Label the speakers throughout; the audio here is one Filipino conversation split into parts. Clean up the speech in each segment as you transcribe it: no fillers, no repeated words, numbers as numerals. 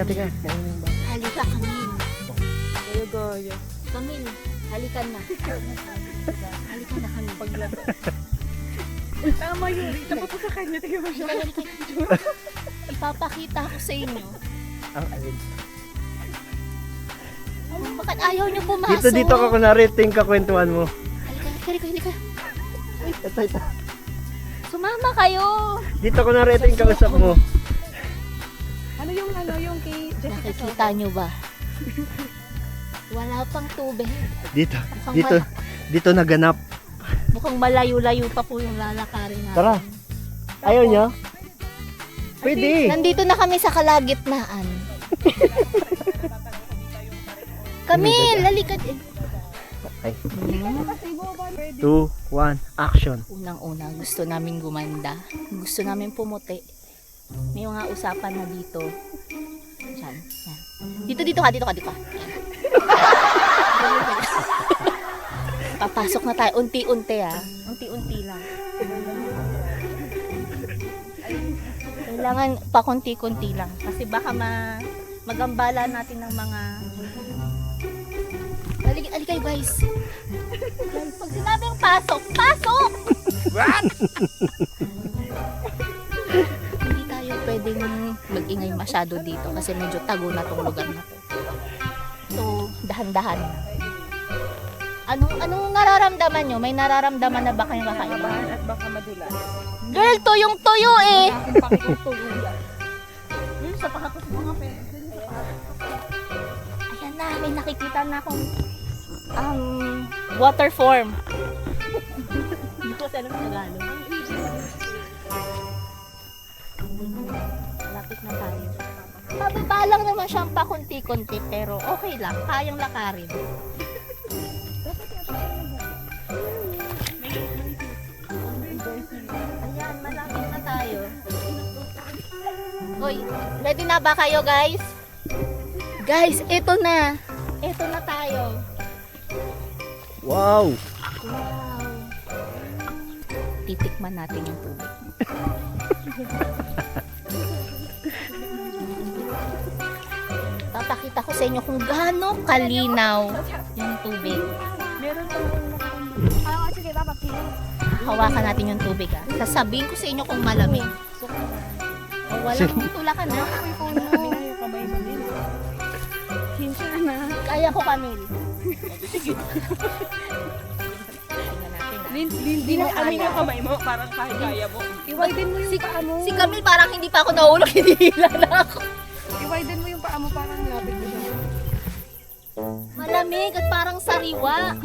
Speaker 1: Teka.
Speaker 2: Halika, Camille.
Speaker 3: Gaya.
Speaker 2: Camille, halikan na. Halikan na kami.
Speaker 3: Paglaro. Tama yun. Tapat ko sa kanya. Tingnan mo siya.
Speaker 2: Ipapakita ko sa inyo.
Speaker 1: Ang alin.
Speaker 2: Bakit ayaw niyo pumasok?
Speaker 1: Dito ka kunwari, ting kakwentuhan mo.
Speaker 2: Halika.
Speaker 1: Ito.
Speaker 2: Sumama kayo.
Speaker 1: Dito kunwari, ito yung kausap mo.
Speaker 3: Ano yung kay Jessica?
Speaker 2: Nakikita niyo ba? Wala pang tubig.
Speaker 1: Dito naganap.
Speaker 2: Mukhang malayo-layo pa po yung lalakarin natin.
Speaker 1: Tara. Ayaw niya? Pwede.
Speaker 2: Nandito na kami sa kalagitnaan. Camille, halika din.
Speaker 1: Ay. 2, 1, action.
Speaker 2: Unang-una, gusto namin gumanda. Gusto namin pumuti. May mga usapan na dito. Diyan. Dito ka. Yan. Papasok na tayo. Unti-unti Unti-unti lang. Kailangan pakunti-kunti lang. Kasi baka magambala natin ng mga... Alikay guys. Pag sinabing pasok!
Speaker 1: What?
Speaker 2: Hindi tayo pwedeng mag-ingay masyado dito kasi medyo tago na tong lugar na to. So, dahan-dahan na. Anong nararamdaman nyo? May nararamdaman na ba kayong kakaiba?
Speaker 3: At baka madulas.
Speaker 2: Girl, tuyong-tuyo eh!
Speaker 3: Kung pakitutuyo yan. Yun sa pakatos mga pwede.
Speaker 2: Ayan na, may nakikita na akong water form. Hindi ko kasi alam sa Tagalog. Lapit na tayo. Pababa lang naman siyang pakunti-kunti pero okay lang, kayang lakarin. Ayan, malapit na tayo. Hoy, ready na ba kayo guys? Guys, ito na. Ito na tayo.
Speaker 1: Wow.
Speaker 2: Wow. Titikman natin yung tubig. Papakita ko sa inyo kung gaano kalinaw yung tubig.
Speaker 3: Meron pa sige, papakita.
Speaker 2: Hawakan natin yung tubig ah. Sasabihin ko sa inyo kung malamig. O walang tulakan na.
Speaker 3: Yung kamay mo din. Hinsya na.
Speaker 2: Kaya ko, Camille.
Speaker 3: Hindi mo amin yung kamay mo. Parang kaya mo. I-widen mo yung paa mo.
Speaker 2: Si Camille parang hindi pa ako nahulog, hinihila na ako.
Speaker 3: I-widen mo yung paa mo. Parang lapit mo siya.
Speaker 2: Malamig at parang sariwa.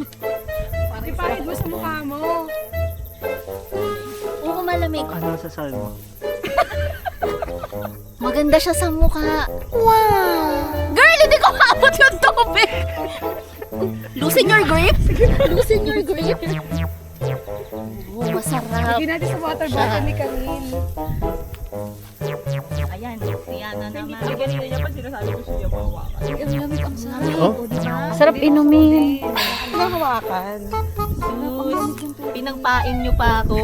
Speaker 3: Ipahid mo sa mukha mo.
Speaker 2: Oo, malamig.
Speaker 1: Ano sasabi mo?
Speaker 2: Maganda siya sa mukha. Wow! Girl, hindi ko maabot yung tubig! Loosen your grip! Loosen your grip! Oh, masarap.
Speaker 3: Lagyan natin sa water bottle ni Camille.
Speaker 2: Ayan, Tiana naman.
Speaker 3: Hindi ganito niya pa sinasabi ko siya mahawakan.
Speaker 2: Ang lamig, ang sarap.
Speaker 1: Oh?
Speaker 2: O, diba?
Speaker 3: Sarap inumin. Mahawakan.
Speaker 2: Pinagpain nyo pa ako.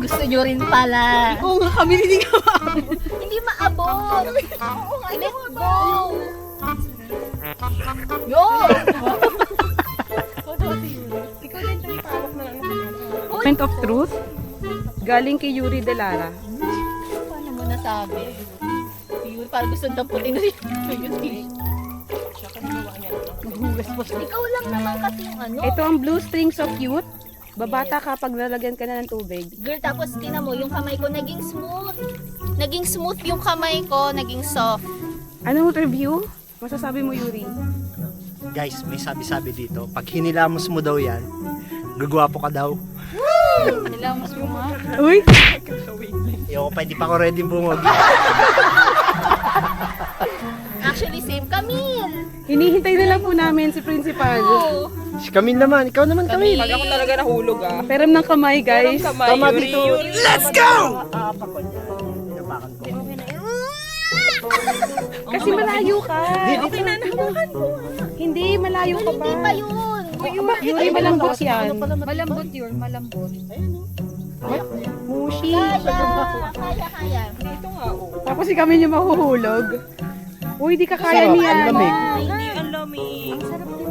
Speaker 2: Gusto nyo rin pala.
Speaker 3: Oo nga, Camille, hindi ka
Speaker 2: Hindi maabot. Oo nga, let's go. Yo!
Speaker 3: Ikaw din tayo paalak na lang. Moment of truth. Galing kay Yuri De Lara.
Speaker 2: Paano mo nasabi? Yun, parang gusto taputin na yun. Ikaw lang naman kasi yung ano.
Speaker 3: Ito ang blue strings of youth. Babata ka pag lalagyan ka na ng tubig.
Speaker 2: Girl, tapos tingnan mo, yung kamay ko naging smooth. Naging smooth yung kamay ko, naging soft.
Speaker 3: Anong review? Masasabi mo, Yuri?
Speaker 1: Guys, may sabi-sabi dito. Pag hinilamos mo daw yan, gagwapo ka daw.
Speaker 2: Nilamos mo nga.
Speaker 3: Uy!
Speaker 1: Ayoko pa, hindi pa ako ready bumog.
Speaker 2: Actually, same Camille.
Speaker 3: Hinihintay na lang po namin si Principal.
Speaker 2: Oo.
Speaker 1: Si Camille naman, ikaw naman Camille.
Speaker 4: Pag ako talaga nahulog
Speaker 3: Peram ng kamay, guys.
Speaker 1: Tama dito. Let's go!
Speaker 3: Kasi malayo ka.
Speaker 1: Okay na,
Speaker 3: Hindi, malayo ka pa.
Speaker 2: Hindi pa yun.
Speaker 3: Yuri, malambot yan.
Speaker 4: Malambot yun, malambot.
Speaker 3: Mushi.
Speaker 2: Kaya.
Speaker 4: Ito nga, oh.
Speaker 3: Tapos si kami yung mahuhulog. Uy, di ka kaya
Speaker 1: Sarap,
Speaker 3: niyan.
Speaker 1: ang lamig.
Speaker 4: Hindi, ang lamig.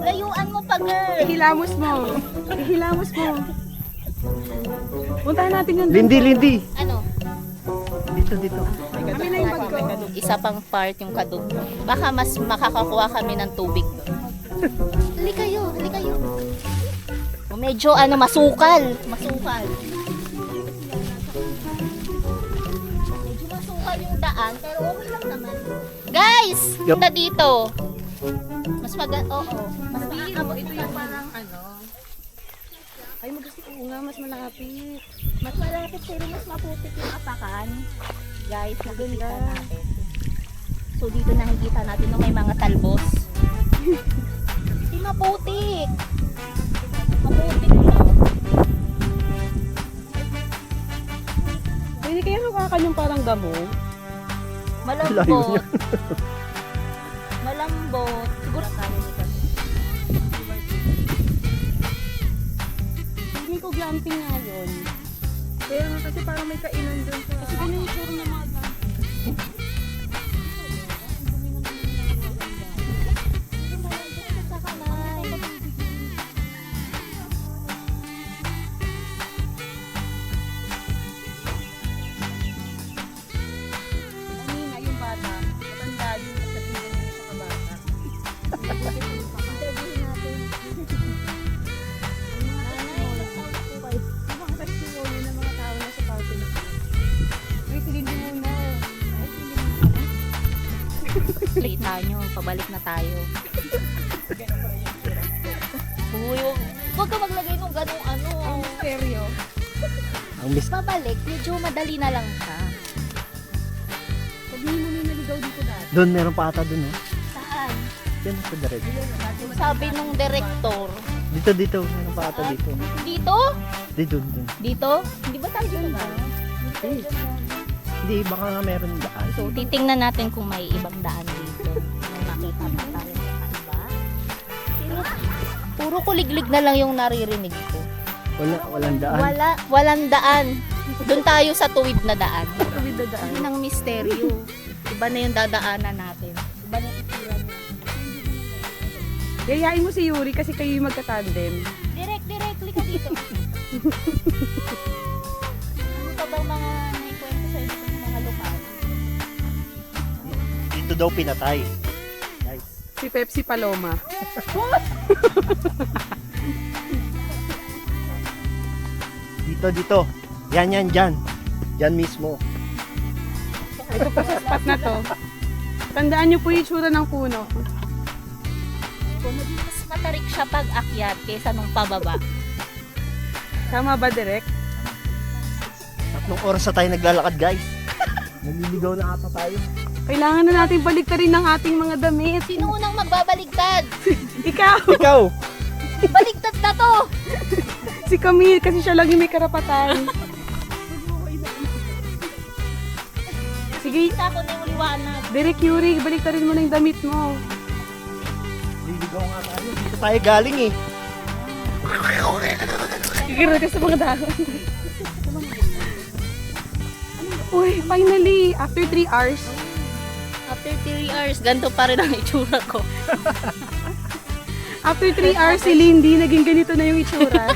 Speaker 2: Layuan mo pa, girl.
Speaker 3: Ihilamos mo. Ihilamos mo. Puntahan natin yung
Speaker 1: Lindy.
Speaker 2: Ano?
Speaker 1: Dito.
Speaker 3: Kami na yung bag ko.
Speaker 2: Isa pang part yung kadug. Baka mas makakakuha kami ng tubig doon. Hali kayo. Medyo masukal. Medyo masukal yung daan, pero okay lang naman. Guys!
Speaker 1: Yup.
Speaker 2: Punta dito. Mas oo. Mas maabot
Speaker 3: Ito yung parang Ay, magusto ko nga, mas malapit.
Speaker 2: Mas malapit pero mas maputik yung apakan. Guys, nakikita natin. So dito nakikita natin no, may mga talbos. Hindi maputik. Maputik lang.
Speaker 3: Pwede kaya hawakan yung parang damo?
Speaker 1: Layo
Speaker 2: Malambot. Malambot. Siguro kami nito.
Speaker 3: Hindi ko glamping nga yun. Kaya nga kasi parang may kainan dun sa... Kasi ganyan yung tsura ng mga glamping.
Speaker 2: Sa kamay.
Speaker 3: Kanina yung bata, matanda yung sabihin niya sa kabata.
Speaker 2: Interviewin natin.
Speaker 3: Mga testimony ng mga tao na sa party na po. Uy, silindi muna. Ay, silindi muna.
Speaker 2: Kita nyo, pabalik na tayo. Uy, huwag ka maglagay ng ganong
Speaker 3: Ang stereo.
Speaker 1: Ang miss.
Speaker 2: Pabalik, medyo madali na lang siya.
Speaker 3: Sabihin mo may naligaw dito dati.
Speaker 1: Doon, meron pa ata doon.
Speaker 2: Saan?
Speaker 1: Yan sa direct.
Speaker 2: Sabi nung director.
Speaker 1: Dito. Meron pa ata dito.
Speaker 2: Dito?
Speaker 1: Doon.
Speaker 2: Dito? Hindi ba tayo dito ba?
Speaker 1: Hindi, baka nga meron daan.
Speaker 2: So, titingnan natin kung may ibang daan dito. May makita pa tayo sa iba. Puro kuliglig na lang yung naririnig ko.
Speaker 1: Walang daan.
Speaker 2: Walang daan. Doon tayo sa tuwid na daan.
Speaker 3: Tuwid na daan.
Speaker 2: Yun ang misteryo. Iba na yung dadaanan natin. Iba na yung itsura niya.
Speaker 3: Yayain mo si Yuri kasi kayo yung magka-tandem.
Speaker 2: Directly ka dito. Ano pa bang mga naikwento sa inyo ng mga lokal?
Speaker 1: Dito daw pinatay. Guys.
Speaker 3: Si Pepsi Paloma.
Speaker 1: Dito. Yan, dyan. Dyan mismo.
Speaker 3: Ito po sa spot na to. Tandaan niyo po yung itsura ng puno.
Speaker 2: Mas matarik siya pag akyat kaysa nung pababa.
Speaker 3: Tama ba, Direk?
Speaker 1: 3 oras na tayo naglalakad, guys. Naliligaw na ata tayo.
Speaker 3: Kailangan na natin baliktarin ng ating mga damit.
Speaker 2: Sino unang magbabaligtad?
Speaker 3: Ikaw!
Speaker 1: Ikaw!
Speaker 2: Baligtad na to!
Speaker 3: Si Camille kasi siya lang yung may karapatan. Sige,
Speaker 2: Isa ako na yung liwanag.
Speaker 3: Direk Yuri, baliktarin mo na yung damit mo.
Speaker 1: Naliligaw nga tayo. Dito tayo galing eh.
Speaker 3: Kikirot ka sa mga dahon. Uy, finally, after 3 hours.
Speaker 2: After 3 hours, ganito pa rin ang itsura ko.
Speaker 3: After 3 hours, si Lindy, naging ganito na yung itsura.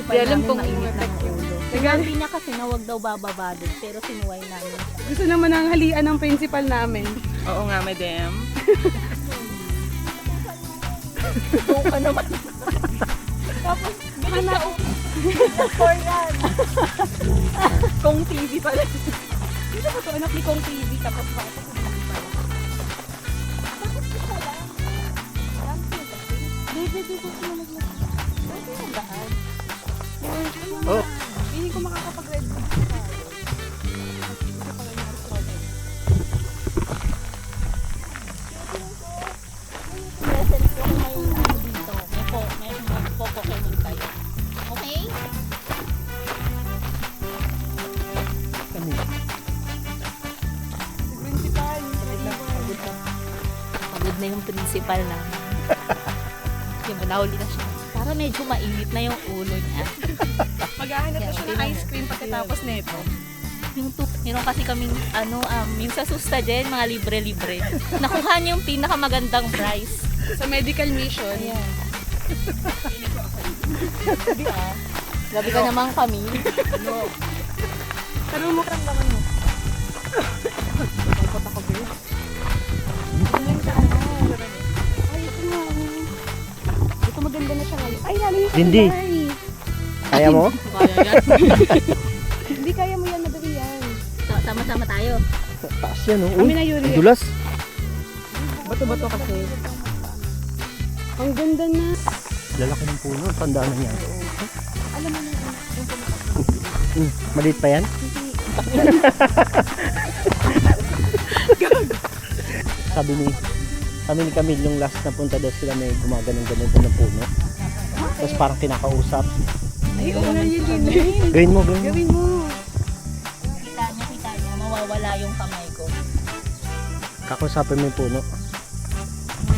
Speaker 4: Di alam kung effect yun.
Speaker 2: Sabi niya kasi na wag daw bababa doon, pero sinuway namin.
Speaker 3: Gusto naman ang halian ng principal namin.
Speaker 4: Oo nga, madam.
Speaker 2: Doon ka naman. Tapos, bigla siya for yan.
Speaker 4: Kung TV pala.
Speaker 3: Dito ko to, anak ni Kong TV, tapos pa.
Speaker 1: Oh,
Speaker 3: Hindi ko makakapag-red bull tayo.
Speaker 2: Presence ko may dito. May magpo-Pokemon kayo. Okay?
Speaker 1: kami.
Speaker 3: Si principal,
Speaker 2: Pagod na yung principal na. Yung nahuli na siya. Para medyo mainit na yung ulo niya.
Speaker 3: maghahanap na siya ng ice cream pagkatapos nito.
Speaker 2: Meron kasi kaming yung sa susta dyan, mga libre-libre. Nakuha niya yung pinakamagandang price.
Speaker 3: Sa medical mission.
Speaker 2: Ayan. Grabe ka naman kami.
Speaker 3: Tanong mo kang naman mo. Dapat ako ba? Ay, ito nga. Ito maganda na siya ngayon. Ay, lalo yung sa
Speaker 1: Hindi.
Speaker 3: kulay.
Speaker 1: Kaya mo?
Speaker 2: Kaya yan.
Speaker 3: Hindi kaya mo yan, madali yan.
Speaker 2: Sama-sama tayo.
Speaker 1: Taas yan, oh.
Speaker 3: Kami na Yuri.
Speaker 1: Ang dulas.
Speaker 3: Bato-bato kasi. Ang ganda na.
Speaker 1: Lalaki ng puno. Tandaan na yan.
Speaker 3: Alam mo na yung
Speaker 1: Maliit pa yan? sabi ni Camille yung last na punta daw sila may gumaganon-ganon ng puno. Tapos parang kinakausap.
Speaker 3: Ay, oo na yun din.
Speaker 1: Gawin mo.
Speaker 3: Gawin mo.
Speaker 2: Kita niyo, mawawala yung kamay ko.
Speaker 1: Kakausapin mo yung puno.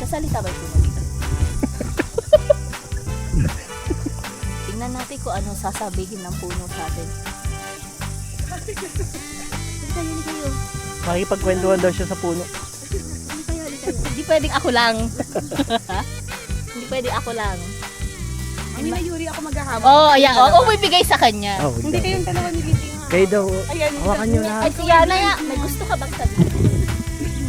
Speaker 2: Sasalita ba yung puno dito? Tingnan natin kung ano sasabihin ng puno sa atin. Halika kayo.
Speaker 1: Makikipagkwentuhan daw siya sa puno.
Speaker 2: Halika. Hindi pwedeng ako lang. Hindi pwedeng ako lang.
Speaker 3: Kami na Yuri, ako maghahabol.
Speaker 2: Oh, ayan. Oo, may bigay sa kanya.
Speaker 1: Oh,
Speaker 3: Hindi kayong dalawa ni Liti nga.
Speaker 1: Kayo daw.
Speaker 3: Ayan,
Speaker 1: Hawakan nyo lahat.
Speaker 2: Ay, si Yana ya. May gusto ka bang sabihin?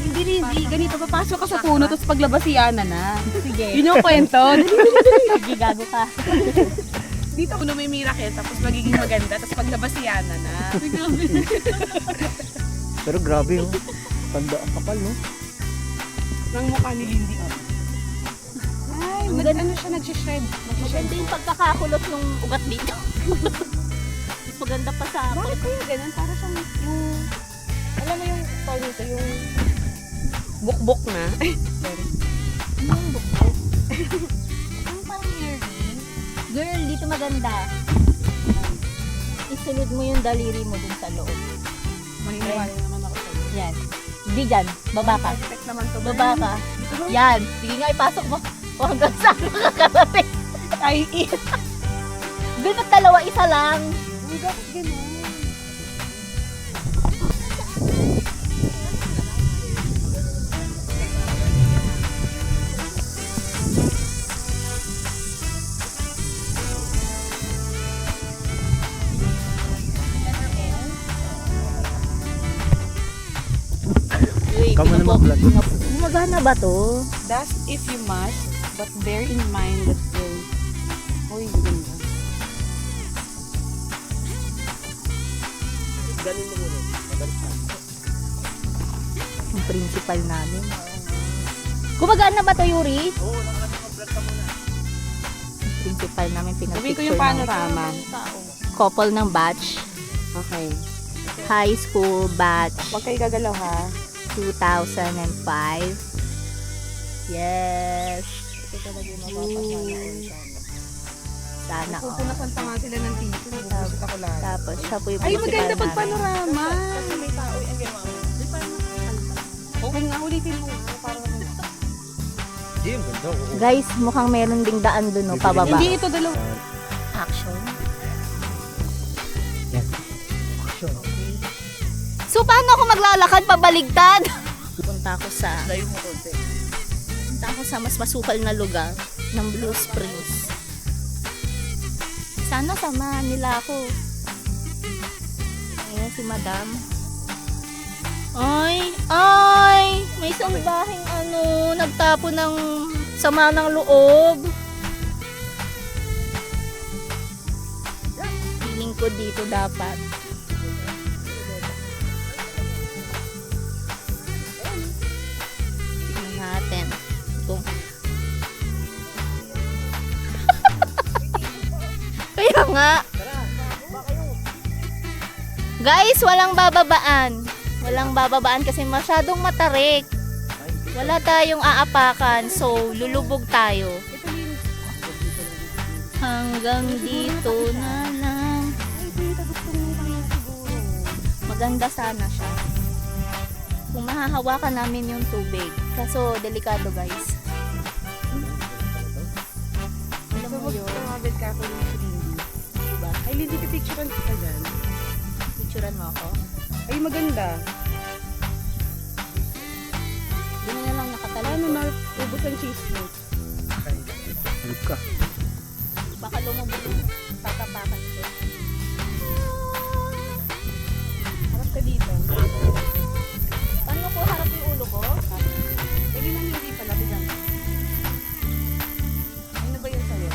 Speaker 3: Hindi. Ganito, papasok ka sa puno, tapos paglabas si Yana na.
Speaker 2: Sige.
Speaker 3: Yun yung kwento.
Speaker 2: Sige, gago ka.
Speaker 3: Dito puno may miracle, tapos magiging maganda, tapos paglabas si Yana na.
Speaker 1: Pero grabe, oh. Tanda ang kapal, no?
Speaker 3: Nang mukha ni Lindy. Ay, ano siya, nag-shred.
Speaker 2: Maganda yung pagkakakulot ng ugat dito. Mas maganda pa sa akin.
Speaker 3: Bakit kaya ganun? Para siyang yung, alam mo yung tawag nito, yung bukbok na. Ay, sorry.
Speaker 2: Yung bukbok. Yung parang earring. Girl, dito maganda. Isunod mo yung daliri mo dun sa loob.
Speaker 3: Maniniwala naman ako sa'yo.
Speaker 2: Yan. Hindi dyan. Baba ka.
Speaker 3: Perfect naman to.
Speaker 2: Baba ka. Yan. Sige nga, ipasok mo. O hanggang saan makakarating.
Speaker 3: Ay,
Speaker 2: Girl, ba't dalawa? Isa lang.
Speaker 3: bakit ganun?
Speaker 2: Uy,
Speaker 1: Ikaw mo na mag-vlog.
Speaker 2: Gumagana ba to?
Speaker 3: That's if you must, but bear in mind that will... Uy, ganda.
Speaker 2: Yung principal namin. Gumagana ba to, Yuri?
Speaker 1: Oo, nakakapag-vlog ka muna.
Speaker 2: Yung principal namin
Speaker 3: Sabihin ko
Speaker 2: pinapicture
Speaker 3: yung
Speaker 2: ng
Speaker 3: panorama.
Speaker 2: couple ng batch.
Speaker 3: Okay.
Speaker 2: High school batch
Speaker 3: Huwag kayo gagalaw ha.
Speaker 2: 2005. Yes.
Speaker 3: Ito talaga yung mapapasala all
Speaker 2: Sana all.
Speaker 3: Pupunasan pa nga sila ng tissue. Nabubusit ako lahat.
Speaker 2: Tapos siya po yung
Speaker 3: Ay,
Speaker 2: principal
Speaker 3: maganda pag
Speaker 2: namin.
Speaker 3: panorama. Kasi may tao yung ginawa mo. Di pa Okay nga, ulitin mo nga. Parang
Speaker 1: Hindi, yung ganda. Oo.
Speaker 2: Guys, mukhang meron ding daan dun, no, pababa.
Speaker 3: Hindi ito dalawa.
Speaker 2: Action.
Speaker 1: Action.
Speaker 2: So, paano ako maglalakad pabaligtad? Punta ako sa mas masukal na lugar ng Blue Springs. Sana samahan nila ako. Ayan si Madam. Ay! May isang bahing nagtapo ng sama ng loob. Feeling ko dito dapat. Tignan natin. Kung kaya nga. Guys, walang bababaan. Walang bababaan kasi masyadong matarik. Wala tayong aapakan. So, lulubog tayo. Hanggang dito na lang. Maganda sana siya. Kung mahahawakan namin yung tubig. Kaso, delikado guys. Alam mo yun.
Speaker 3: Tumabit ka ako yung Lindy.
Speaker 2: Diba?
Speaker 3: Ay, Lindy, pipicturean kita dyan.
Speaker 2: Picturean mo ako.
Speaker 3: Ay, maganda.
Speaker 2: Hindi na lang nakatalikod.
Speaker 3: Ano na, ubos ang cheese mo.
Speaker 1: Halip ka.
Speaker 2: Baka lumubog yung tatapakan ko.
Speaker 3: Harap ka dito.
Speaker 2: Paano ko harap yung ulo ko?
Speaker 3: Pwede lang hindi pala, bigyan mo. Ano ba yun sa'yo?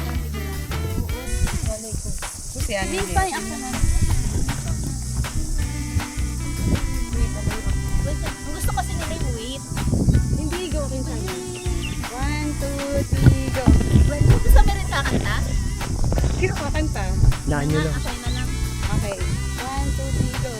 Speaker 3: Kasi ano
Speaker 2: Hindi
Speaker 3: yun?
Speaker 2: pa ako na. Wait, ang gusto kasi nila yung wait.
Speaker 3: Hindi, go. Kinsan. 1, 2, 3, go.
Speaker 2: Wait, gusto mo rin kakanta?
Speaker 3: Sino kakanta?
Speaker 1: Naan nyo lang.
Speaker 2: Okay na lang.
Speaker 3: Okay. 1, 2, 3, go.